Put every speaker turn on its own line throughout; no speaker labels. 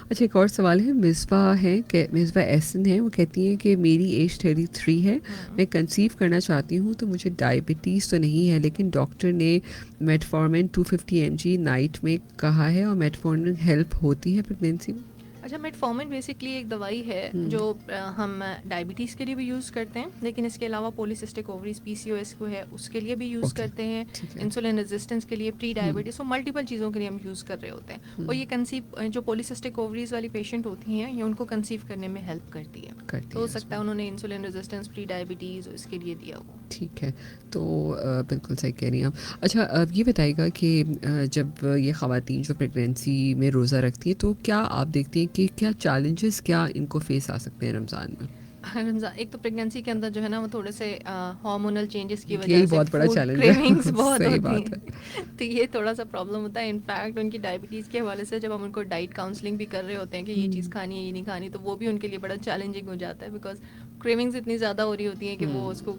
اچھا ایک اور سوال ہے, مصباح ہیں کہ مصباح احسن ہیں, وہ کہتی ہیں کہ میری ایج 33 ہے, میں کنسیو کرنا چاہتی ہوں, تو مجھے ڈائبٹیز تو نہیں ہے, لیکن ڈاکٹر نے میٹفارمن 250 mg نائٹ میں کہا ہے, اور میٹفارمن ہیلپ ہوتی ہے پریگنینسی میں؟
اچھا میٹفارمن بیسکلی ایک دوائی ہے جو ہم ڈائبٹیز کے لیے بھی یوز کرتے ہیں, لیکن اس کے علاوہ پولیسسٹک اووریز PCOS کو ہے اس کے لیے بھی یوز کرتے ہیں, انسولین ریزسٹنس کے لیے, پری ڈائبٹیز, ملٹیپل چیزوں کے لیے ہم یوز کر رہے ہوتے ہیں. اور یہ کنسیو جو پولیسسٹک اووریز والی پیشنٹ ہوتی ہیں یہ ان کو کنسیو کرنے میں ہیلپ کرتی ہے, تو ہو سکتا ہے انہوں نے انسولین ریزسٹنس, پری ڈائبٹیز اس کے لیے دیا ہو.
ٹھیک ہے, تو بالکل صحیح کہہ رہی ہیں آپ. اچھا اب یہ بتائیے گا کہ جب یہ خواتین جو پریگنینسی میں روزہ رکھتی ہیں تو کیا آپ دیکھتے ہیں کہ کیا چیلنجز کیا ان کو فیس آ سکتے ہیں رمضان میں؟
رمضان ایک تو پریگنینسی کے اندر جو ہے نا وہ تھوڑے سے ہارمونل چینجز کی وجہ
یہی
سے
بہت بڑا
فوڈ
چیلنج
کریونگز
ہے.
بہت
صحیح
ہوتی
بات
ہیں,
ہے.
تو یہ تھوڑا سا پرابلم ہوتا ہے. انفیکٹ ان کی ڈائبٹیز کے حوالے سے جب ہم ان کو ڈائٹ کاؤنسلنگ بھی کر رہے ہوتے ہیں کہ یہ چیز کھانی ہے یہ نہیں کھانی, تو وہ بھی ان کے لیے بڑا چیلنجنگ ہو جاتا ہے, بیکاز کریونگز اتنی زیادہ ہو رہی ہوتی ہیں کہ وہ اس کو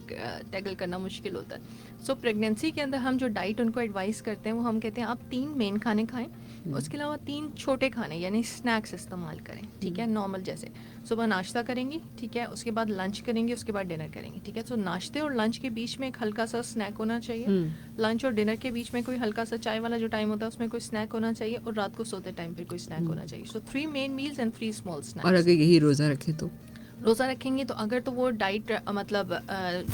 ٹیکل کرنا مشکل ہوتا ہے. سو پریگنینسی کے اندر ہم جو ڈائٹ ان کو ایڈوائز کرتے ہیں وہ ہم کہتے ہیں آپ 3 مین کھانے کھائیں, اس کے علاوہ 3 چھوٹے کھانے یعنی اسنیکس استعمال کریں, ٹھیک ہے, نارمل جیسے صبح ناشتہ کریں گی, ٹھیک ہے, اس کے بعد لنچ کریں گی, اس کے بعد ڈنر کریں گی, ٹھیک ہے. تو ناشتے اور لنچ کے بیچ میں ایک ہلکا سا اسنیک ہونا چاہیے, لنچ اور ڈنر کے بیچ میں کوئی ہلکا سا چائے والا جو ٹائم ہوتا ہے اس میں کوئی اسنیک ہونا چاہیے, اور رات کو سوتے ٹائم پہ کوئی اسنیک ہونا چاہیے. سو 3 مین میلز اینڈ 3 اسمال
اور
اسنیکس.
اگر یہی روزہ رکھے تو
روزہ رکھیں گے تو اگر تو وہ ڈائٹ مطلب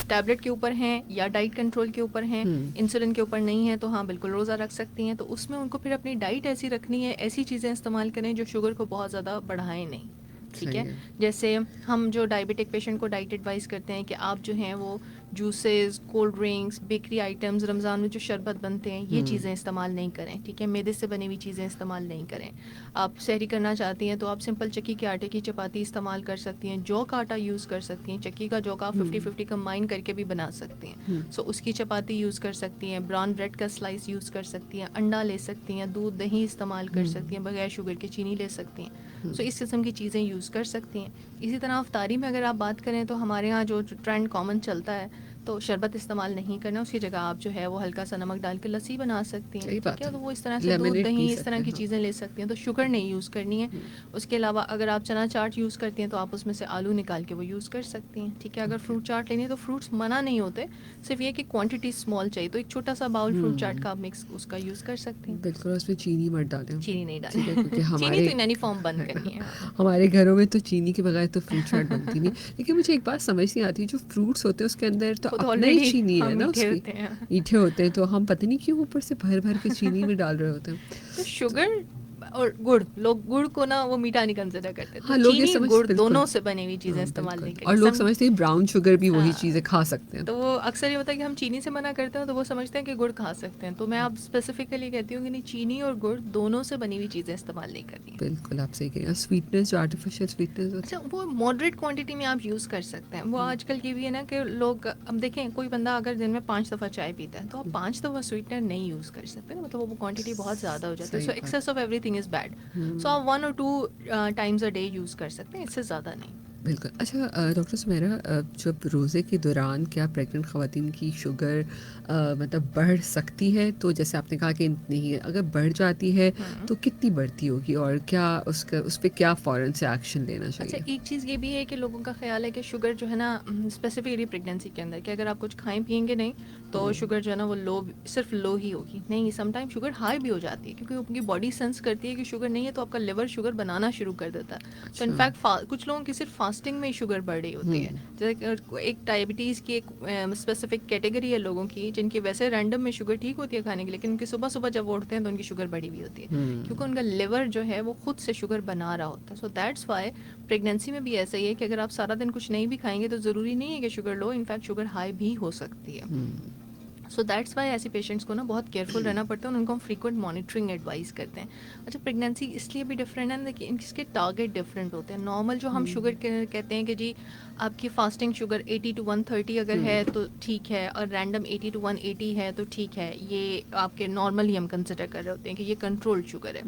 ٹیبلٹ کے اوپر ہیں یا ڈائٹ کنٹرول کے اوپر ہیں, انسولین کے اوپر نہیں ہے, تو ہاں بالکل روزہ رکھ سکتی ہیں. تو اس میں ان کو پھر اپنی ڈائٹ ایسی رکھنی ہے, ایسی چیزیں استعمال کریں جو شوگر کو بہت زیادہ بڑھائیں نہیں, ٹھیک ہے. جیسے ہم جو ڈائبٹک پیشنٹ کو ڈائٹ ایڈوائز کرتے ہیں کہ آپ جو ہیں وہ juices, cold drinks, bakery items, Ramzan میں جو شربت بنتے ہیں یہ چیزیں استعمال نہیں کریں, ٹھیک ہے. میدے سے بنی ہوئی چیزیں استعمال نہیں کریں. آپ سحری کرنا چاہتی ہیں تو آپ سمپل چکی کے آٹے کی چپاتی استعمال کر سکتی ہیں, جو کا آٹا یوز کر سکتی ہیں, چکی کا جو کا 50-50 کمبائن کر کے بھی بنا سکتی ہیں. سو اس کی چپاتی یوز کر سکتی ہیں, براؤن بریڈ کا سلائس یوز کر سکتی ہیں, انڈا لے سکتی ہیں, دودھ دہی استعمال کر سکتی ہیں, بغیر شوگر کے چینی لے سکتی ہیں. سو اس قسم کی چیزیں یوز کر سکتی ہیں. اسی طرح افطاری میں اگر آپ بات کریں تو ہمارے ہاں جو ٹرینڈ کامن چلتا ہے تو شربت استعمال نہیں کرنا, اس کی جگہ آپ جو ہے وہ ہلکا سا نمک ڈال کے لسی بنا سکتی ہیں, ٹھیک ہے. تو وہ اس طرح سے دودھ دہی اس طرح کی چیزیں لے سکتی ہیں, تو شوگر نہیں یوز کرنی ہے. اس کے علاوہ اگر آپ چنا چاٹ یوز کرتی ہیں تو آپ اس میں سے آلو نکال کے وہ یوز کر سکتی ہیں, ٹھیک ہے. اگر فروٹ چاٹ لینی ہے تو فروٹس منع نہیں ہوتے, صرف یہ کہ کوانٹٹی اسمال چاہیے, تو ایک چھوٹا سا باؤل فروٹ چاٹ کا آپ مکس اس کا یوز کر سکتے ہیں.
بالکل, اس میں چینی مت ڈالیں,
چینی نہیں
ٹھیک ہے,
ڈالیں,
کیونکہ
چینی
ہمارے
تو ان اینی فارم بند کرنی ہے.
ہمارے گھروں میں تو چینی کے بغیر تو فروٹ چاٹ بنتی نہیں. لیکن مجھے ایک بات سمجھ نہیں آتی, جو فروٹس ہوتے ہیں اس کے اندر تو
وہ
اپنا ہی
آلریڈی
چینی ہے نا, اس
میٹھے
کی
ہوتے ہیں.
میٹھے ہوتے ہیں, تو ہم پتہ نہیں کیوں اوپر سے بھر بھر کے چینی میں ڈال رہے ہوتے ہیں.
تو شوگر اور گڑ, لوگ گڑ کو نا وہ میٹھا نہیں کنسیڈر کرتے, تو
ہاں لوگ یہ
چینی
سمجھ,
گڑ
بالکل
دونوں سے بنی ہوئی چیزیں استعمال
بالکل,
نہیں
اور
کرنی.
لوگ سمجھتے ہیں براؤن شوگر بھی وہی چیزیں کھا سکتے ہیں.
تو وہ اکثر یہ ہوتا ہے کہ ہم چینی سے منع کرتے ہیں تو وہ سمجھتے ہیں کہ گڑ کھا سکتے ہیں, تو میں اب اسپیسیفکلی کہتی ہوں کہ نہیں, چینی اور گڑ دونوں سے بنی ہوئی چیزیں استعمال نہیں کرنی ہیں.
بالکل آپ صحیح کہہ رہے ہیں. سویٹنس جو آرٹیفیشیل سویٹنس ہوتی
اچھا وہ ماڈریٹ کوانٹٹی میں آپ یوز کر سکتے ہیں. وہ آج کل کی بھی ہے نا کہ لوگ, اب دیکھیں کوئی بندہ اگر دن میں 5 دفعہ چائے پیتا ہے تو آپ 5 دفعہ سویٹنر نہیں یوز کر سکتے نا, مطلب وہ کوانٹٹی بہت زیادہ ہو جاتی ہے. So excess of everything is bad. So آپ 1 or 2 times a day use کر سکتے ہیں, اس سے زیادہ نہیں.
بالکل. اچھا ڈاکٹر سمیرا, جب روزے کے دوران کیا پریگننٹ خواتین کی شوگر مطلب بڑھ سکتی ہے؟ تو جیسے آپ نے کہا کہ نہیں, اگر بڑھ جاتی ہے تو کتنی بڑھتی ہوگی, اور کیا اس پہ کیا فوراً سے ایکشن لینا
اچھا
چاہیے؟
ایک چیز یہ بھی ہے کہ لوگوں کا خیال ہے کہ شوگر جو ہے نا اسپیسیفکلی پریگنینسی کے اندر کہ اگر آپ کچھ کھائیں پئیں گے نہیں تو شوگر جو ہے نا وہ لو, صرف لو ہی ہوگی. نہیں, سم ٹائم شوگر ہائی بھی ہو جاتی ہے, کیونکہ آپ کی باڈی سینس کرتی ہے کہ شوگر نہیں ہے تو آپ کا لیور شوگر بنانا شروع کر دیتا ہے. تو انفیکٹ کچھ لوگوں کی صرف فاسٹنگ میں ہی شوگر بڑھ رہی ہوتی ہے. جیسے ایک ڈائبٹیز کی ایک اسپیسیفک کیٹیگری ہے لوگوں کی جن کی ویسے رینڈم میں شوگر ٹھیک ہوتی ہے کھانے کی, لیکن ان کی صبح صبح جب اٹھتے ہیں تو ان کی شوگر بڑھی ہوئی ہوتی ہے, کیونکہ ان کا لیور جو ہے وہ خود سے شوگر بنا رہا ہوتا ہے. سو دیٹس وائی پریگنینسی میں بھی ایسا ہی ہے کہ اگر آپ سارا دن کچھ نہیں بھی کھائیں گے تو ضروری نہیں ہے کہ شوگر لو, انفیکٹ شوگر ہائی بھی ہو سکتی ہے. سو دیٹس وائی ایسی پیشنٹس کو نا بہت کیئرفل رہنا پڑتا ہے, اور ان کو ہم فریکوینٹ مانیٹرنگ ایڈوائز کرتے ہیں. اچھا پریگنینسی اس لیے بھی ڈفرینٹ ہے کہ ان کے ٹارگیٹ ڈفرینٹ ہوتے ہیں. نارمل جو ہم شوگر کہتے ہیں کہ جی آپ کی فاسٹنگ شوگر 80 to 130 اگر ہے تو ٹھیک ہے, اور رینڈم 80 to 180 ہے تو ٹھیک ہے, یہ آپ کے نارمل ہی ہم کنسیڈر کر رہے ہوتے ہیں کہ یہ کنٹرول شوگر ہے.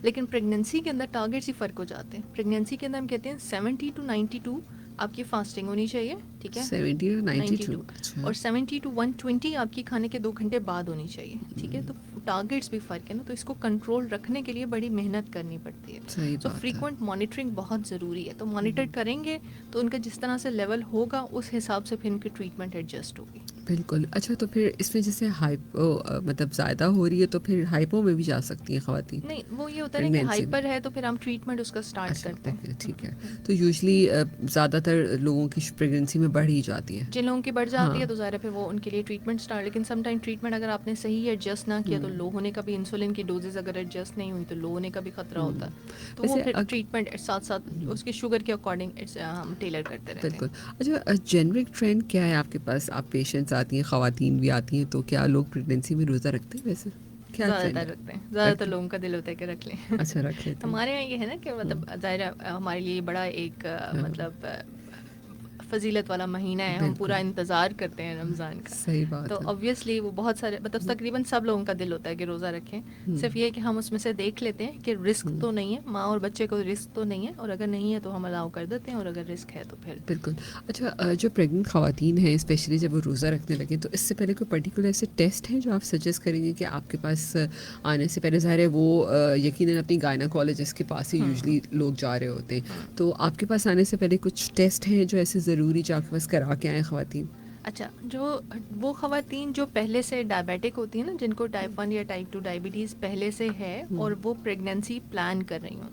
لیکن پریگنینسی کے اندر ٹارگیٹس ہی فرق ہو جاتے ہیں. پریگنینسی کے اندر ہم کہتے ہیں 70 to 92 آپ کی فاسٹنگ ہونی چاہیے, ٹھیک ہے,
70 to 92.
اور 70 to 120 آپ کی کھانے کے 2 گھنٹے بعد ہونی چاہیے, ٹھیک ہے. تو ٹارگیٹس بھی فرق ہے نا, تو اس کو کنٹرول رکھنے کے لیے بڑی محنت کرنی پڑتی ہے.
صحیح
سو
بات ہے.
فریکوینٹ مانیٹرنگ بہت ضروری ہے. تو مانیٹر کریں گے تو ان کا جس طرح سے لیول ہوگا اس حساب سے پھر ان کی ٹریٹمنٹ ایڈجسٹ ہوگی.
بالکل. اچھا تو پھر اس میں جیسے ہائپو مطلب زیادہ ہو رہی ہے تو پھر ہائپو میں بھی جا سکتی ہیں خواتین؟
نہیں, وہ یہ ہوتا ہے نا کہ
پریگنینسی میں.
ہائپر ہے تو پھر ہم ٹریٹمنٹ اس کا اسٹارٹ
اچھا
کرتے
اوکے
ہیں.
ٹھیک ہے. تو یوزلی زیادہ تر لوگوں کی پریگنینسی میں بڑھ ہی جاتی ہے.
جن لوگوں کی بڑھ جاتی
ہاں.
ہے تو ظاہر ہے پھر وہ ان کے لیے ٹریٹمنٹ اسٹارٹ, لیکن سم ٹائم ٹریٹمنٹ اگر آپ نے صحیح ایڈجسٹ نہ کیا تو لو ہونے کا بھی, انسولین کی ڈوزز اگر ایڈجسٹ نہیں ہوئی تو لو ہونے کا بھی خطرہ ہوتا ہے. تو وہ
ویسے
پھر ٹریٹمنٹ ساتھ ساتھ اس کے شوگر کے اکارڈنگ ہم ٹیلر کرتے رہتے ہیں.
بالکل. اچھا جنرک ٹرینڈ کیا ہے آپ کے پاس؟ آپ پیشنٹس آتی ہیں, خواتین بھی آتی ہیں, تو کیا لوگ پریگنینسی میں روزہ رکھتے ہیں ویسے؟ کیا
زیادہ
ٹرینڈ
تر
ہے؟
رکھتے ہیں, زیادہ تر لوگوں کا دل ہوتا ہے کہ رکھ لیں.
اچھا رکھ لیتے ہیں.
ہمارے یہاں یہ ہے نا کہ مطلب ظاہر ہے ہمارے لیے بڑا ایک مطلب فضیلت والا مہینہ ہے, ہم پورا انتظار کرتے ہیں رمضان کا.
صحیح بات
تو
ہے.
آبویسلی وہ بہت سارے مطلب تقریباً سب لوگوں کا دل ہوتا ہے کہ روزہ رکھیں. صرف یہ کہ ہم اس میں سے دیکھ لیتے ہیں کہ رسک تو نہیں ہے, ماں اور بچے کو رسک تو نہیں ہے, اور اگر نہیں ہے تو ہم الاؤ کر دیتے ہیں, اور اگر رسک ہے تو پھر.
بالکل. اچھا جو پریگننٹ خواتین ہیں اسپیشلی جب وہ روزہ رکھنے لگیں تو اس سے پہلے کوئی پرٹیکولر ایسے ٹیسٹ ہیں جو آپ سجیسٹ کریں گے کہ آپ کے پاس آنے سے پہلے؟ ظاہر ہے وہ یقیناً اپنی گائناکالوجسٹ کے پاس ہی یوزلی لوگ جا رہے ہوتے ہیں, تو آپ کے پاس آنے سے پہلے کچھ ٹیسٹ ہیں جو ایسے ضروری جو آپ کے پاس کرا کے آئیں خواتین؟
اچھا, جو وہ خواتین جو پہلے سے ڈائبیٹک ہوتی ہیں نا, جن کو ٹائپ 1 یا ٹائپ 2 ڈائبٹیز پہلے سے ہے اور وہ پریگنینسی پلان کر رہی ہوں,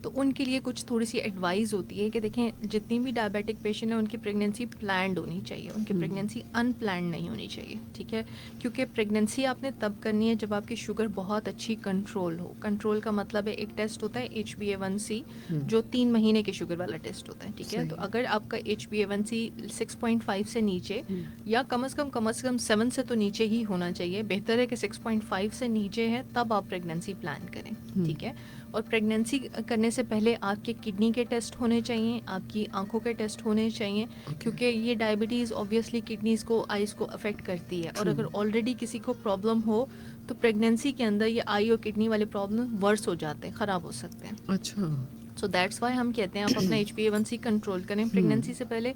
تو ان کے لیے کچھ تھوڑی سی ایڈوائز ہوتی ہے کہ دیکھیں جتنی بھی ڈائبیٹک پیشنٹ ہیں ان کی پریگنینسی پلانڈ ہونی چاہیے, ان کی پریگنینسی ان پلانڈ نہیں ہونی چاہیے. ٹھیک ہے, کیونکہ پریگنینسی آپ نے تب کرنی ہے جب آپ کی شوگر بہت اچھی کنٹرول ہو. کنٹرول کا مطلب ہے ایک ٹیسٹ ہوتا ہے HbA1c جو 3 مہینے کے شوگر والا ٹیسٹ ہوتا ہے. ٹھیک ہے, تو اگر آپ کا HbA1c 6.5 سے نیچے یا کم از کم 7 سے تو نیچے ہی ہونا چاہیے. بہتر ہے کہ 6.5 سے نیچے ہے تب آپ پریگنینسی پلان کریں. ٹھیک ہے, اور پریگنینسی کرنے سے پہلے آپ کے کڈنی کے ٹیسٹ ہونے چاہیے, آپ کی آنکھوں کے ٹیسٹ ہونے چاہیے, کیونکہ یہ ڈائبٹیز اوبویسلی کڈنیز کو, آئیز کو افیکٹ کرتی ہے, اور اگر آلریڈی کسی کو پرابلم ہو تو پریگنینسی کے اندر یہ آئی اور کڈنی والے پرابلم ورس ہو جاتے ہیں, خراب ہو سکتے ہیں.
اچھا.
سو دیٹس وائی ہم کہتے ہیں آپ اپنا HbA1c کنٹرول کریں پریگنینسی سے پہلے.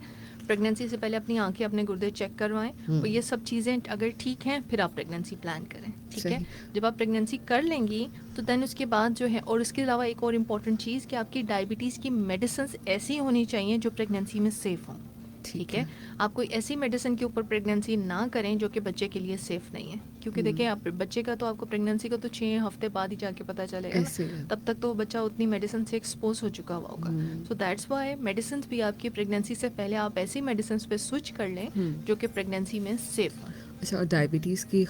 پریگنینسی سے پہلے اپنی آنکھیں, اپنے گردے چیک کروائیں, اور یہ سب چیزیں اگر ٹھیک ہیں پھر آپ پریگنینسی پلان کریں. ٹھیک ہے, جب آپ پریگنینسی کر لیں گی تو دین اس کے بعد جو ہے, اور اس کے علاوہ ایک اور امپورٹنٹ چیز کہ آپ کی ڈائبٹیز کی میڈیسنس ایسی ہونی چاہیے جو پریگنینسی میں سیف ہوں. ٹھیک ہے, آپ کوئی ایسی میڈیسن کے اوپر پریگنینسی نہ کریں جو کہ بچے کے لیے سیف نہیں ہے, کیونکہ دیکھیں آپ بچے کا تو آپ کو پریگنینسی کا تو 6 ہفتے بعد ہی جا کے پتہ چلے گا, تب تک تو بچہ اتنی میڈیسن سے ایکسپوز ہو چکا ہوا ہوگا. سو دیٹس وائی میڈیسنس بھی آپ کی پریگنینسی سے پہلے آپ ایسی میڈیسنس پہ سوئچ کر لیں جو کہ پریگنینسی میں سیف ہوں.
اچھا, اور ڈائبٹیز کی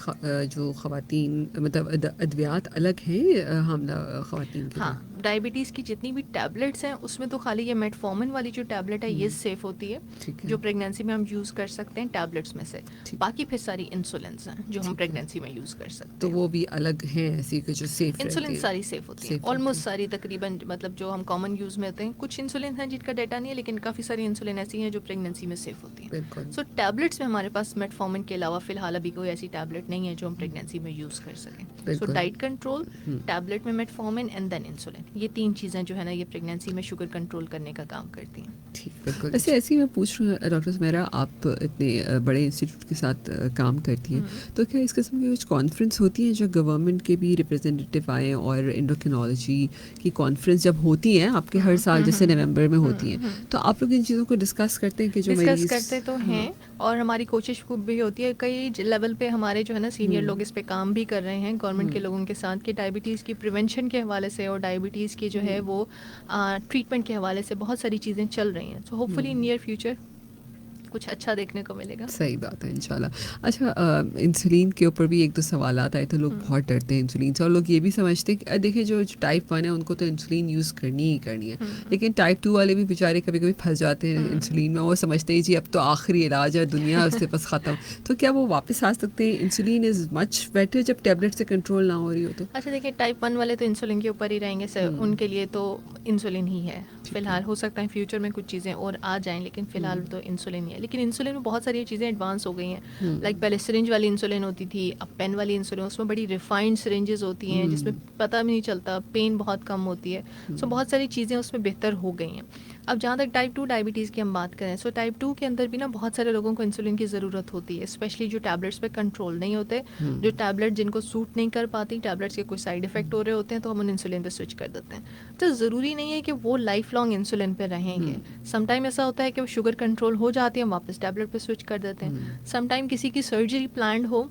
جو خواتین مطلب ادویات الگ ہیں حاملہ خواتین کے لیے؟
ہاں, ڈائبٹیز کی جتنی بھی ٹیبلٹس ہیں اس میں تو خالی یہ میٹفارمن والی جو ٹیبلٹ ہے یہ سیف ہوتی ہے, جو پریگنینسی میں ہم یوز کر سکتے ہیں ٹیبلٹس میں سے. باقی پھر ساری انسولینس ہیں جو ہم پریگنینسی میں یوز کر سکتے ہیں,
تو وہ بھی الگ ہیں ایسی کہ جو سیف رہتی ہیں؟
انسولین ساری سیف ہوتی ہیں, آلموسٹ ساری تقریباً, مطلب جو ہم کامن یوز میں ہوتے ہیں. کچھ انسولین ہیں جن کا ڈیٹا نہیں ہے, لیکن کافی ساری انسولین ایسی ہیں جو پریگنینسی میں سیف ہوتی ہیں.
بالکل.
سو ٹیبلٹس میں ہمارے پاس میٹفارمن کے علاوہ فی الحال ابھی کوئی ایسی ٹیبلٹ نہیں ہے جو ہم پریگنینسی میں یوز کر سکیں. سو ڈائٹ کنٹرول, ٹیبلٹ میں میٹفارمن اینڈ دین انسولین, یہ 3 چیزیں جو ہے نا یہ پریگنینسی میں شوگر کنٹرول کرنے کا کام کرتی ہیں.
ٹھیک, بالکل. ایسے ایسی میں پوچھ رہا ہوں ڈاکٹر سمیرا, آپ اتنے بڑے انسٹیٹیوٹ کے ساتھ کام کرتی ہیں, تو کیا اس قسم کی کچھ کانفرنس ہوتی ہیں جو گورنمنٹ کے بھی ریپرزینٹیو آئیں, اور انڈوکرینالوجی کی کانفرنس جب ہوتی ہیں آپ کے ہر سال جیسے نومبر میں ہوتی ہیں, تو آپ لوگ ان چیزوں کو ڈسکس کرتے ہیں کہ جو
ڈسکس کرتے تو ہیں, اور ہماری کوشش بھی ہوتی ہے. کئی لیول پہ ہمارے جو ہے نا سینئر لوگ اس پہ کام بھی کر رہے ہیں گورنمنٹ کے لوگوں کے ساتھ, کہ ڈائبٹیز کی پریونشن کے حوالے سے اور ڈائبٹیز کی جو ہے وہ ٹریٹمنٹ کے حوالے سے بہت ساری چیزیں چل رہی ہیں. سو ہوپ فلی نیئر فیوچر کچھ اچھا دیکھنے کو ملے گا.
صحیح بات ہے, انشاءاللہ. اچھا, انسولین کے اوپر بھی 1-2 سوالات آئے تھے. لوگ بہت ڈرتے ہیں انسولین سے, اور لوگ یہ بھی سمجھتے ہیں کہ دیکھیں جو ٹائپ 1 ہے ان کو تو انسولین یوز کرنی ہی کرنی ہے, لیکن ٹائپ 2 والے بھی بیچارے کبھی کبھی پھنس جاتے ہیں انسولین میں. وہ سمجھتے ہیں جی اب تو آخری علاج ہے دنیا اس سے بس ختم, تو کیا وہ واپس آ سکتے ہیں؟ انسولین از مچ بیٹر جب ٹیبلٹ سے کنٹرول نہ ہو رہی ہو تو.
اچھا دیکھیں, ٹائپ 1 والے تو انسولین کے اوپر ہی رہیں گے سر, ان کے لیے تو انسولین ہی ہے فی الحال. ہو سکتا ہے فیوچر میں کچھ چیزیں اور آ جائیں, لیکن فی الحال تو انسولین ہی ہے. لیکن انسولین میں بہت ساری چیزیں ایڈوانس ہو گئی ہیں, لائک پہلے سرنج والی انسولین ہوتی تھی, اب پین والی انسولین, اس میں بڑی ریفائنڈ سرنجز ہوتی ہیں جس میں پتہ بھی نہیں چلتا, پین بہت کم ہوتی ہے. سو بہت ساری چیزیں اس میں بہتر ہو گئی ہیں. اب جہاں تک ٹائپ 2 ڈائبٹیز کی ہم بات کریں، سو ٹائپ 2 کے اندر بھی نا بہت سارے لوگوں کو انسولین کی ضرورت ہوتی ہے، اسپیشلی جو ٹیبلٹس پہ کنٹرول نہیں ہوتے، جو ٹیبلٹ جن کو سوٹ نہیں کر پاتی، ٹیبلٹس کے کوئی سائیڈ افیکٹ ہو رہے ہوتے ہیں، تو ہم ان انسولین پہ سوئچ کر دیتے ہیں. تو ضروری نہیں ہے کہ وہ لائف لانگ انسولین پہ رہیں گے. سم ٹائم ایسا ہوتا ہے کہ وہ شوگر کنٹرول ہو جاتی ہے، ہم واپس ٹیبلٹ پہ سوئچ کر دیتے ہیں. سم ٹائم کسی کی سرجری پلانڈ ہو،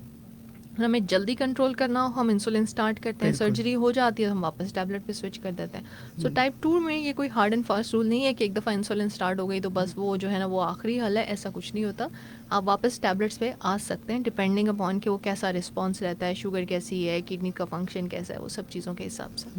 ہمیں جلدی کنٹرول کرنا ہو، ہم انسولین سٹارٹ کرتے ہیں، سرجری ہو جاتی ہے تو ہم واپس ٹیبلٹ پہ سوئچ کر دیتے ہیں. سو ٹائپ 2 میں یہ کوئی ہارڈ اینڈ فاسٹ رول نہیں ہے کہ ایک دفعہ انسولین سٹارٹ ہو گئی تو بس وہ جو ہے نا وہ آخری حل ہے، ایسا کچھ نہیں ہوتا. آپ واپس ٹیبلٹس پہ آ سکتے ہیں ڈپینڈنگ اپان کہ وہ کیسا رسپانس رہتا ہے، شوگر کیسی ہے، کڈنی کا فنکشن کیسا ہے، وہ سب چیزوں کے حساب سے.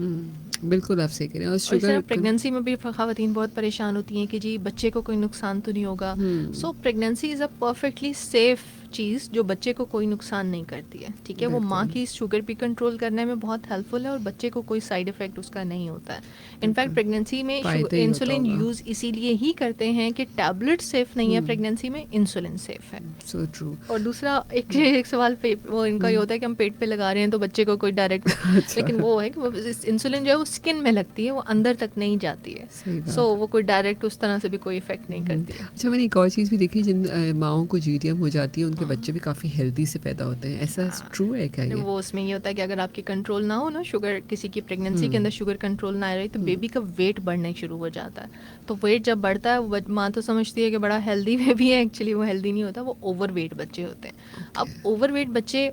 بالکل آپ صحیح کہہ رہے ہیں. اور
اور اس طرح پریگنینسی میں بھی خواتین بہت پریشان ہوتی ہیں کہ جی بچے کو کوئی نقصان تو نہیں ہوگا. سو پریگنینسی از اے پرفیکٹلی سیف چیز جو بچے کو کوئی نقصان نہیں کرتی ہے. ٹھیک ہے، وہ ماں کی شوگر بھی کنٹرول کرنے میں بہت ہیلپ فل ہے اور بچے کو کوئی سائیڈ افیکٹ اس کا نہیں ہوتا ہے. انفیکٹ پریگنینسی میں انسولین یوز اسی لیے ہی کرتے ہیں کہ ٹیبلٹ سیف نہیں ہے پریگنینسی میں، انسولین سیف ہے.
So true.
اور دوسرا ایک سوال وہ ان کا یہ ہوتا ہے کہ ہم پیٹ پہ لگا رہے ہیں تو بچے کو کوئی ڈائریکٹ لیکن وہ ہے کہ انسولین جو ہے وہ اسکن میں لگتی ہے، وہ اندر تک نہیں جاتی ہے. سو وہ کوئی ڈائریکٹ اس طرح سے بھی کوئی افیکٹ نہیں کرتی ہے.
اچھا، میں نے ایک اور چیز بھی دیکھی، جن ماؤں کو GTM ہو جاتی ہے ان کے بچے بھی کافی ہیلدی سے پیدا ہوتے ہیں. ایسا ٹرو ہے کیا یہ؟
وہ اس میں یہ ہوتا ہے کہ اگر آپ کی کنٹرول نہ ہو نا شوگر، کسی کی پریگنینسی کے اندر شوگر کنٹرول نہ رہی تو بیبی کا ویٹ بڑھنا شروع ہو جاتا ہے. تو ویٹ جب بڑھتا ہے، ماں تو سمجھتی ہے کہ بڑا ہیلدی بیبی ہے، ایکچولی وہ ہیلدی نہیں ہوتا، وہ اوور ویٹ بچے ہوتے ہیں. اب اوور ویٹ بچے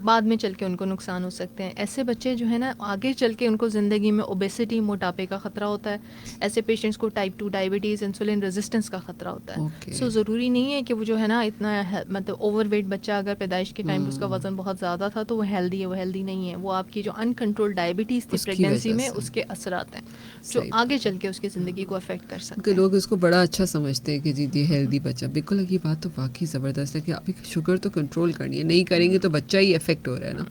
بعد میں چل کے ان کو نقصان ہو سکتے ہیں. ایسے بچے جو ہے نا آگے چل کے ان کو زندگی میں اوبیسٹی، موٹاپے کا خطرہ ہوتا ہے. ایسے پیشنٹس کو ٹائپ 2 ڈائبٹیز، انسولین ریزسٹنس کا خطرہ ہوتا ہے. سو ضروری نہیں ہے کہ وہ جو ہے نا اتنا مطلب اوور ویٹ بچہ اگر پیدائش کے ٹائم اس کا وزن بہت زیادہ تھا تو وہ ہیلدی ہے. وہ ہیلدی نہیں ہے، وہ آپ کی جو انکنٹرول ڈائبٹیز تھی پریگنینسی میں اس کے اثرات ہیں جو آگے چل کے اس کی زندگی کو افیکٹ کر سکتے ہیں.
لوگ اس کو بڑا اچھا سمجھتے ہیں کہ جی ہیلدی بچہ. بالکل یہ بات تو واقعی زبردست ہے کہ آپ شوگر تو کنٹرول کرنی ہے، نہیں کریں گے تو بچہ ہی افیکٹ ہو رہا ہے نا.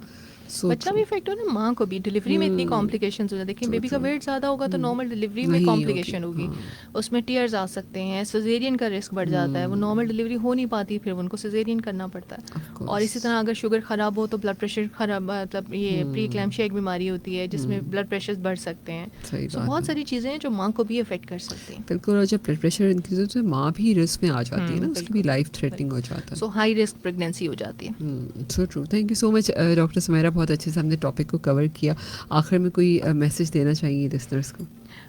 بچہ بھی افیکٹ ہو نا، ماں کو بھی. ڈلیوری میں اتنی کمپلیکیشنز ہو جاتی ہیں. دیکھیں بیبی کا ویٹ زیادہ ہوگا تو نارمل ڈلیوری میں کمپلیکیشن ہوگی، اس میں ٹیئرز آ سکتے ہیں، سیزیرین کا رسک بڑھ جاتا ہے. وہ نارمل ڈلیوری ہو نہیں پاتی، پھر ان کو سیزیرین کرنا پڑتا ہے. اور اسی طرح اگر شوگر خراب ہو تو بلڈ پریشر خراب، مطلب یہ پری ایکلیمشیا ایک بیماری ہوتی ہے جس میں بلڈ پریشر بڑھ سکتے ہیں. سو بہت ساری چیزیں ہیں جو ماں کو بھی افیکٹ کر سکتی ہیں.
بالکل. اور جب بلڈ پریشر انکریز ہوتا ہے ماں بھی رسک میں آ جاتی ہے نا، اس کی بھی لائف تھریٹنگ ہو جاتا ہے.
سو ہائی رسک پریگنینسی ہو جاتی ہے.
So true. Thank you so much doctor Samira, بہت اچھے سے ہم نے ٹاپک کو کور کیا. آخر میں کوئی میسج دینا چاہیے لسنرس کو؟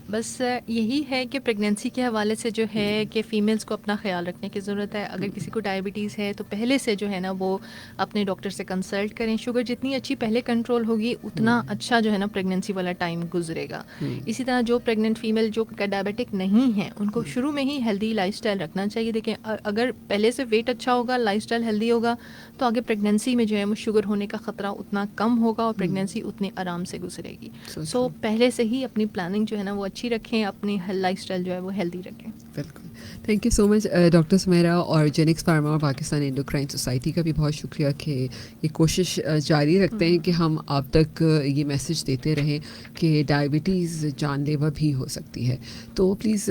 بس یہی ہے کہ پریگنینسی کے حوالے سے جو ہے کہ فیمیلز کو اپنا خیال رکھنے کی ضرورت ہے. اگر کسی کو ڈائبٹیز ہے تو پہلے سے جو ہے نا وہ اپنے ڈاکٹر سے کنسلٹ کریں. شوگر جتنی اچھی پہلے کنٹرول ہوگی اتنا اچھا جو ہے نا پریگنینسی والا ٹائم گزرے گا. اسی طرح جو پریگننٹ فیمیل جو ڈائبٹک نہیں ہیں ان کو شروع میں ہی ہیلدی لائف اسٹائل رکھنا چاہیے. دیکھیں اگر پہلے سے ویٹ اچھا ہوگا، لائف اسٹائل ہیلدی ہوگا تو آگے پریگنینسی میں جو ہے وہ شوگر ہونے کا خطرہ اتنا کم ہوگا اور پریگنینسی اتنی آرام سے گزرے گی. سو پہلے سے ہی اپنی پلاننگ جو ہے نا وہ اچھی رکھیں، اپنی لائف اسٹائل جو ہے وہ ہیلدی رکھیں.
بالکل. Thank you so much doctor Samira. اور جینکس فارما اور پاکستان انڈوکرائن سوسائٹی کا بھی بہت شکریہ کہ یہ کوشش جاری رکھتے ہیں کہ ہم آپ تک یہ میسج دیتے رہیں کہ ڈائبٹیز جان لیوا بھی ہو سکتی ہے. تو پلیز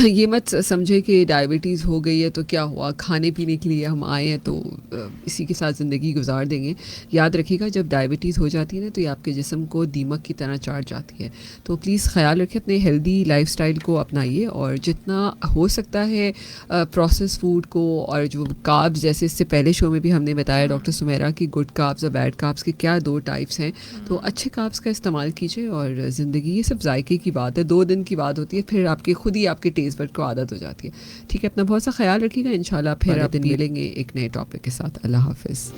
یہ مت سمجھے کہ ڈائبٹیز ہو گئی ہے تو کیا ہوا، کھانے پینے کے لیے ہم آئے ہیں تو اسی کے ساتھ زندگی گزار دیں گے. یاد رکھیے گا جب ڈائبٹیز ہو جاتی ہے نا تو یہ آپ کے جسم کو دیمک کی طرح چاٹ جاتی ہے. تو پلیز خیال رکھیں، اپنے ہیلدی لائف اسٹائل کو اپنائیے اور جتنا ہو سکتا ہے پروسیس فوڈ کو، اور جو کاربز جیسے اس سے پہلے شو میں بھی ہم نے بتایا ڈاکٹر سمیرا کی گڈ کاربز اور بیڈ کاربز کے کیا 2 ٹائپس ہیں. تو اچھے کاربز کا استعمال کیجیے. اور زندگی یہ سب ذائقے کی بات ہے، 2 دن کی بات ہوتی ہے، پھر آپ کے خود ہی آپ کے ٹیسٹ بڈ کو عادت ہو جاتی ہے. ٹھیک ہے، اپنا بہت سا خیال رکھیے گا. انشاءاللہ پھر آپ دن ملیں گے ایک نئے ٹاپک کے ساتھ. اللہ حافظ.